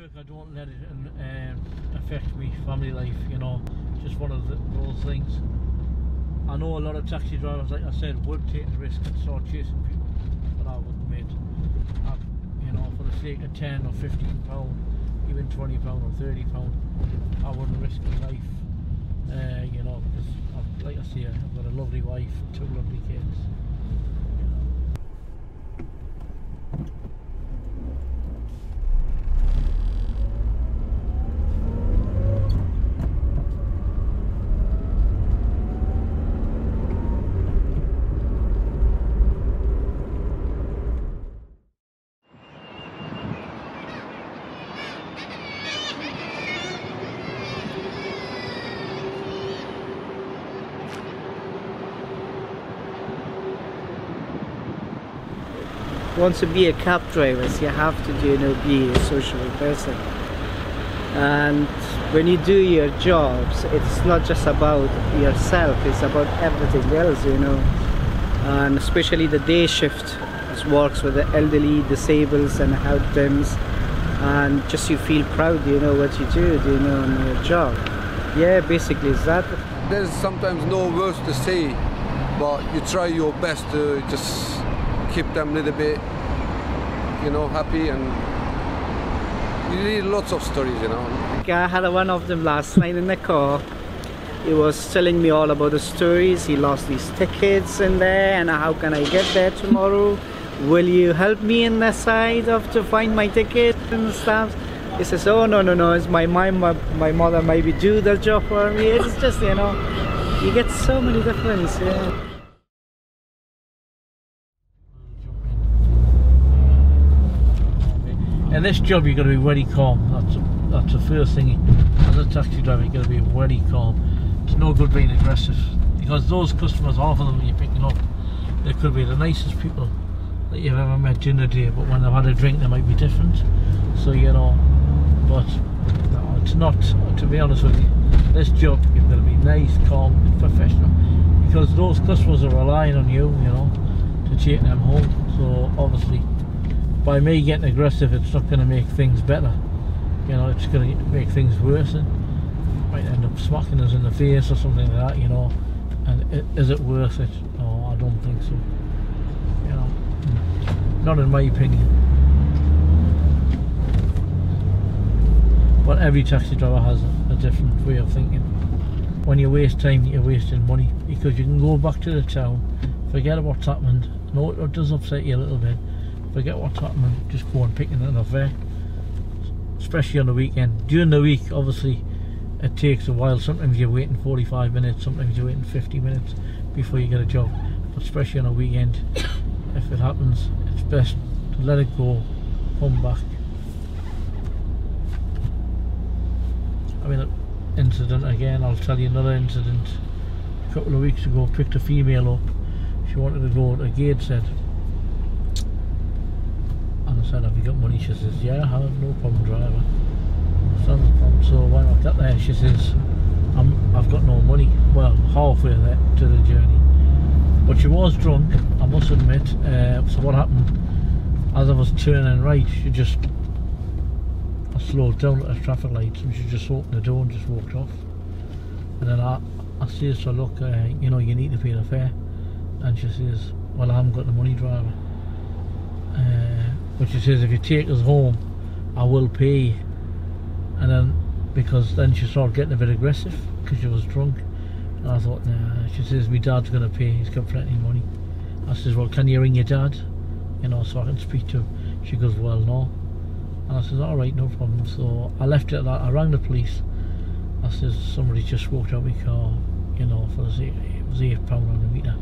work, I don't let it affect me family life, you know, just one of those things. I know a lot of taxi drivers, like I said, would take the risk and start chasing people, but I wouldn't, mate. You know, for the sake of £10 or £15, even £20 or £30, I wouldn't risk my life, you know, because like I say, I've got a lovely wife and 2 lovely kids. Once to be a cab driver, you have to be a sociable person. And when you do your jobs, it's not just about yourself, it's about everything else, and especially the day shift works with the elderly, disabled and help them, and just you feel proud, what you do, on your job. Yeah, basically it's that. There's sometimes no words to say, but you try your best to just keep them a little bit, happy, and you read lots of stories, I had one of them last night in the car. He was telling me all about the stories. He lost these tickets in there, and how can I get there tomorrow? Will you help me in the side to find my ticket and stuff? He says, oh no, it's my mother maybe do the job for me. It's just, you get so many difference, yeah. In this job you've got to be very calm. That's the first thing. As a taxi driver, you've got to be very calm. It's no good being aggressive, because those customers, half of them when you're picking up, they could be the nicest people that you've ever met during the day, but when they've had a drink they might be different. So but no, it's not, to be honest with you, this job you've got to be nice, calm and professional, because those customers are relying on you, to take them home. So obviously by me getting aggressive, it's not going to make things better. It's going to make things worse. It might end up smacking us in the face or something like that, and is it worth it? No, I don't think so. Not in my opinion. But every taxi driver has a different way of thinking. When you waste time, you're wasting money, because you can go back to the town, forget what's happened. No, it does upset you a little bit. Forget what's happening, just go and pick another fare, especially on the weekend. During the week, obviously, it takes a while. Sometimes you're waiting 45 minutes, sometimes you're waiting 50 minutes before you get a job. But especially on a weekend, if it happens, it's best to let it go, come back. I mean, incident again, I'll tell you another incident. A couple of weeks ago, picked a female up. She wanted to go to Gateshead. I said, have you got money? She says, yeah, I have, no problem, driver. So when I got there, she says, I've got no money. Well, halfway there to the journey. But she was drunk, I must admit. So what happened, as I was turning right, I slowed down at the traffic lights, and she just opened the door and just walked off. And then I says to her, look, you need to pay the fare. And she says, well, I haven't got the money, driver. But she says, if you take us home, I will pay. And then, because then she started getting a bit aggressive, because she was drunk. And I thought, nah. She says, my dad's going to pay, he's got plenty of money. I says, well, can you ring your dad? So I can speak to him. She goes, well, no. And I says, alright, no problem. So I left it at that. I rang the police. I says, somebody just walked out my car, for the sake, it was £8 on the meter.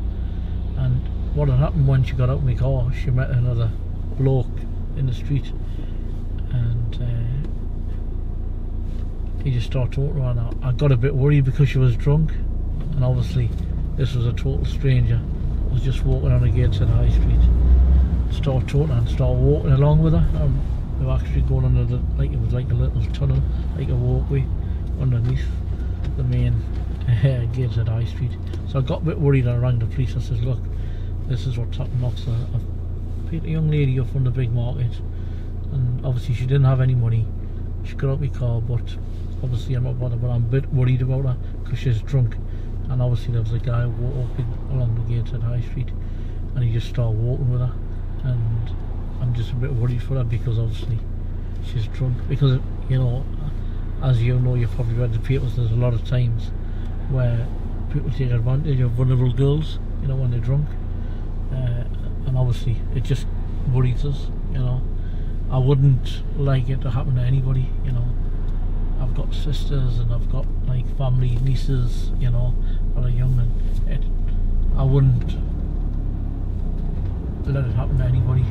And what had happened when she got out of my car, she met another bloke in the street, and he just started talking around. I got a bit worried because she was drunk, and obviously this was a total stranger. I was just walking on the Gateshead High Street, started talking and started walking along with her, and we were actually going under it was like a little tunnel, like a walkway underneath the main Gateshead High Street. So I got a bit worried, and I rang the police. I says, look, this is what's happened, officer. I've picked a young lady up from the big market, and obviously she didn't have any money, she got out my car, but obviously I'm not bothered, but I'm a bit worried about her because she's drunk. And obviously there was a guy walking along the gate at High Street, and he just started walking with her, and I'm just a bit worried for her because obviously she's drunk. Because, you know, as you know, you've probably read the papers, there's a lot of times where people take advantage of vulnerable girls, you know, when they're drunk, and obviously it just worries us, you know. I wouldn't like it to happen to anybody, you know. I've got sisters and I've got like family, nieces, you know, that are young, and I wouldn't let it happen to anybody.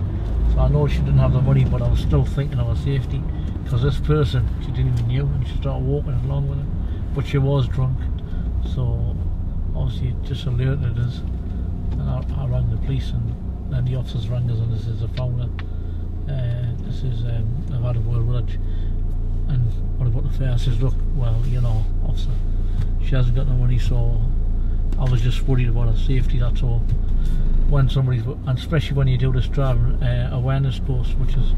So I know she didn't have the money, but I was still thinking of her safety, because this person, she didn't even knew, and she started walking along with him, but she was drunk. So obviously it just alerted us, and I rang the police, and then the officers rang us, and this is a found her. This is I've had a word with her, and what about the fare? I says, look, well, you know, officer, she hasn't got no money, so I was just worried about her safety, that's all. When somebody's, and especially when you do this driving awareness course, which is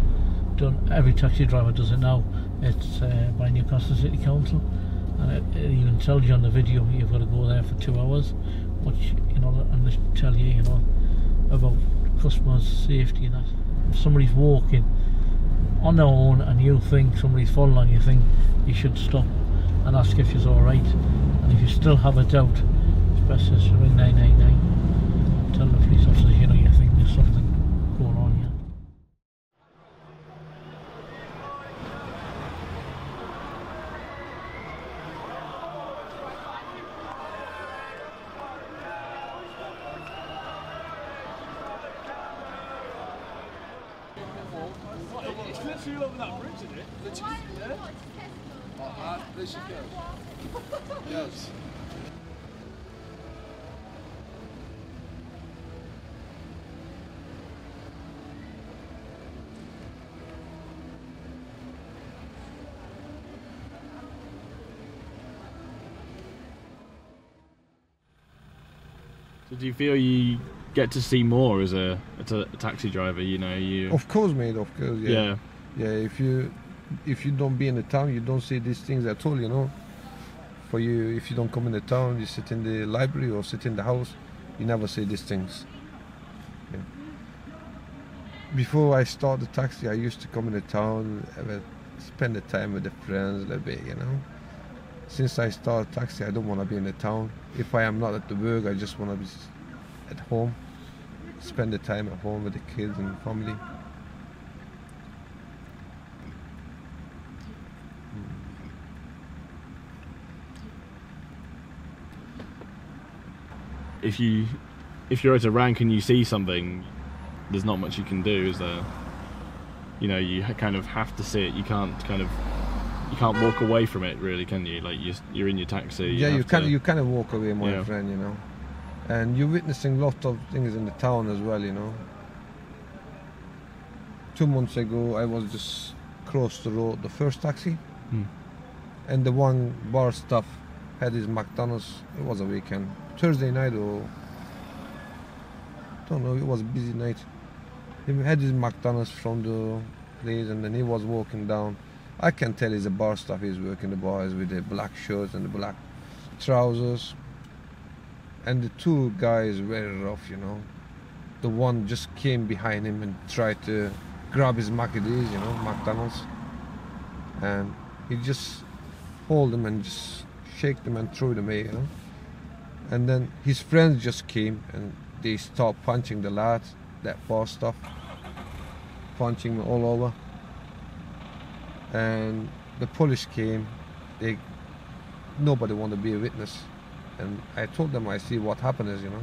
done, every taxi driver does it now. It's by Newcastle City Council, and it even tells you on the video you've got to go there for 2 hours, which, you know, and they tell you, you know, about customers' safety and that. If somebody's walking on their own and you think somebody's falling on you, think you should stop and ask if she's alright. And if you still have a doubt, it's best to ring 999. Tell the police officers, you know, you think there's something going on here. It's literally over that bridge, isn't it? Literally, yeah. There she goes. Yes. So do you feel you get to see more as a taxi driver? You know, you. Of course, mate. Of course, yeah. Yeah. Yeah. If you don't be in the town, you don't see these things at all. You know. For you, if you don't come in the town, you sit in the library or sit in the house, you never see these things. Yeah. Before I started the taxi, I used to come in the town, spend the time with the friends a little bit. You know. Since I started taxi, I don't want to be in the town. If I am not at the work, I just want to be at home, spend the time at home with the kids and family. If you're at a rank and you see something, there's not much you can do, is there? You know, you kind of have to see it. You can't walk away from it, really, can you? Like you're in your taxi. You kind of walk away, my friend. You know, and you're witnessing lots of things in the town as well. You know, 2 months ago I was just across the road, the first taxi, and the one bar staff had his McDonald's. It was a weekend, Thursday night, or don't know. It was a busy night. He had his McDonald's from the place, and then he was walking down. I can tell he's a bar staff. He's working the bars with the black shirts and the black trousers. And the two guys very rough, you know. The one just came behind him and tried to grab his McDonald's, you know, McDonald's. And he just hold him and just shake them and throw them away, you know. And then his friends just came and they stopped punching the lad, that bar staff, punching him all over. And the police came. Nobody wanted to be a witness, and I told them, I see what happened is, you know.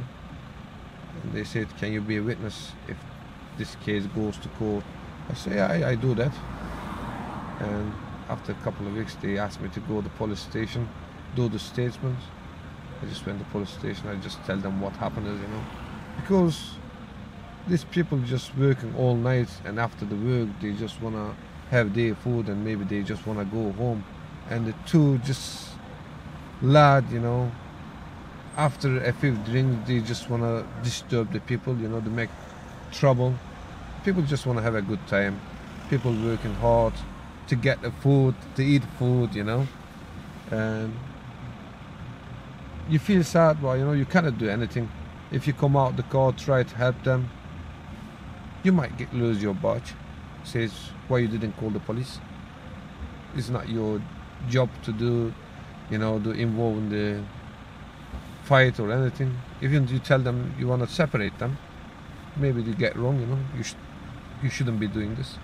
And they said, can you be a witness if this case goes to court? I say, yeah, I do that. And after a couple of weeks, they asked me to go to the police station, do the statements. I just went to the police station. I just tell them what happened is, you know, because these people just working all night, and after the work, they just wanna have their food, and maybe they just want to go home. And the two just lad, you know, after a few drinks, they just want to disturb the people, you know, to make trouble. People just want to have a good time. People working hard, to get the food, to eat food, you know. And you feel sad, but you know, you cannot do anything. If you come out the car, try to help them, you might lose your badge. Says why you didn't call the police. It's not your job to do, you know, to involve in the fight or anything. Even if you tell them you want to separate them, maybe they get wrong, you know. You shouldn't be doing this.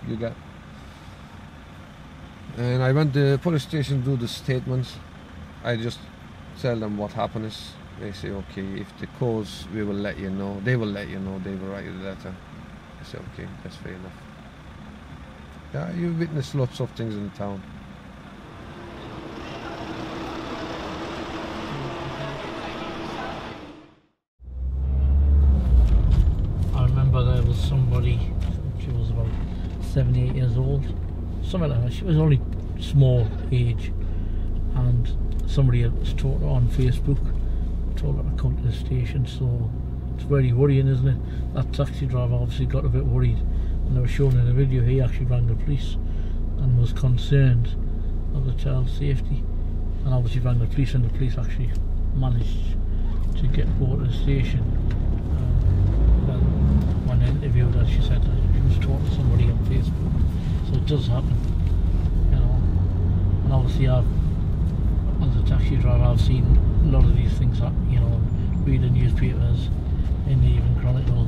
You get. And I went to the police station to do the statements. I just tell them what happened is. They say, okay, if the cause, we will let you know. They will let you know. They will write you the letter. I say, okay, that's fair enough. Yeah, you witness lots of things in the town. I remember there was somebody, she was about 7, 8 years old, something like that. She was only small age, and somebody had told her on Facebook, told her to come to the station. So it's very worrying, isn't it? That taxi driver obviously got a bit worried, and they were showing in the video he actually rang the police and was concerned of the child's safety, and obviously rang the police, and the police actually managed to get her to the station. Then when I interviewed her, she said that she was talking to somebody on Facebook. So it does happen, you know. And obviously as a taxi driver, I've seen a lot of these things happen, you know, read the newspapers, in the Evening Chronicle.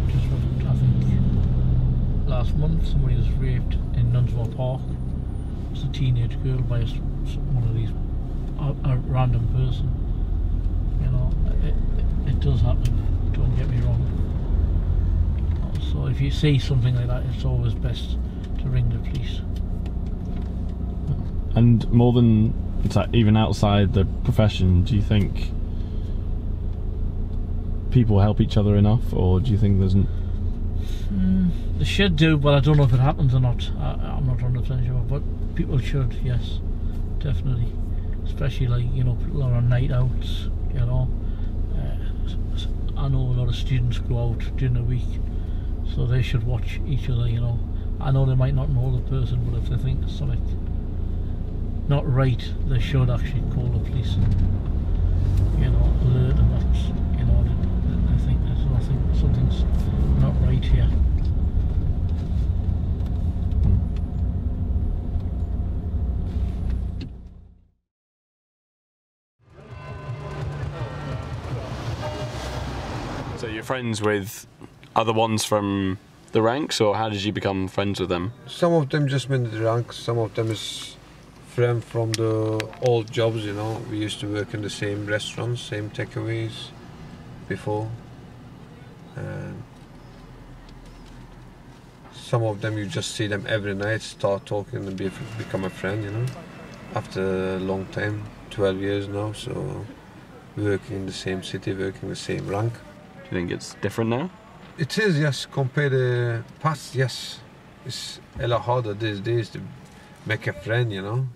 Just I think last month somebody was raped in Nunsmore Park. It's a teenage girl by one of these, a random person. You know, it does happen, don't get me wrong. So if you see something like that, it's always best to ring the police. And more than even outside the profession, do you think people help each other enough, or do you think there's they should do, but I don't know if it happens or not. I'm not 100% sure, but people should, yes, definitely. Especially, like, you know, people are on night outs, you know. I know a lot of students go out during the week, so they should watch each other, you know. I know they might not know the person, but if they think there's something not right, they should actually call the police and, you know, alert them that, you know, they think there's nothing, something's not right here. So you're friends with other ones from the ranks, or how did you become friends with them? Some of them just been in the ranks, some of them is friend from the old jobs, you know. We used to work in the same restaurants, same takeaways before. And some of them you just see them every night, start talking and become a friend, you know. After a long time, 12 years now, so working in the same city, working the same rank. Do you think it's different now? It is, yes, compared to the past, yes. It's a lot harder these days to make a friend, you know.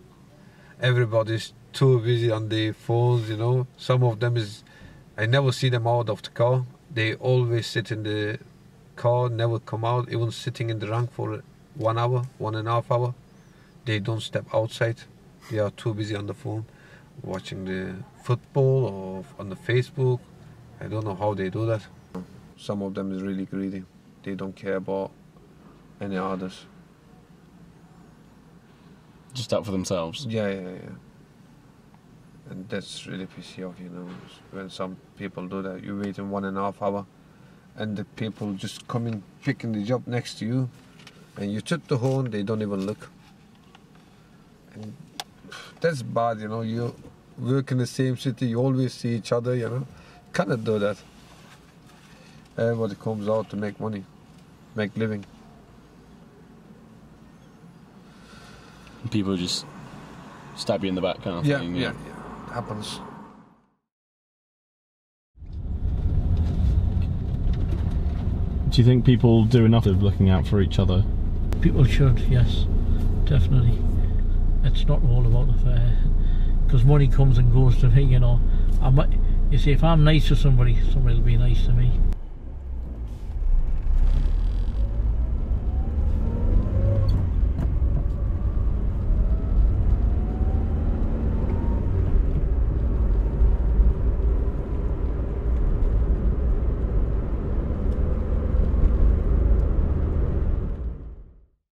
Everybody's too busy on their phones, you know. Some of them I never see them out of the car. They always sit in the car, never come out, even sitting in the rank for 1 hour, 1.5 hours. They don't step outside. They are too busy on the phone, watching the football or on the Facebook. I don't know how they do that. Some of them is really greedy. They don't care about any others. Just out for themselves? Yeah. And that's really pissy off, you know. When some people do that, you wait in 1.5 hours and the people just come in, picking the job next to you, and you took the horn, they don't even look. And that's bad, you know. You work in the same city, you always see each other, you know. Cannot do that. Everybody comes out to make money, make living. People just stab you in the back kind of thing. Yeah. It happens. Do you think people do enough of looking out for each other? People should, yes, definitely. It's not all about the fare, because money comes and goes to me, you know. You see, if I'm nice to somebody will be nice to me.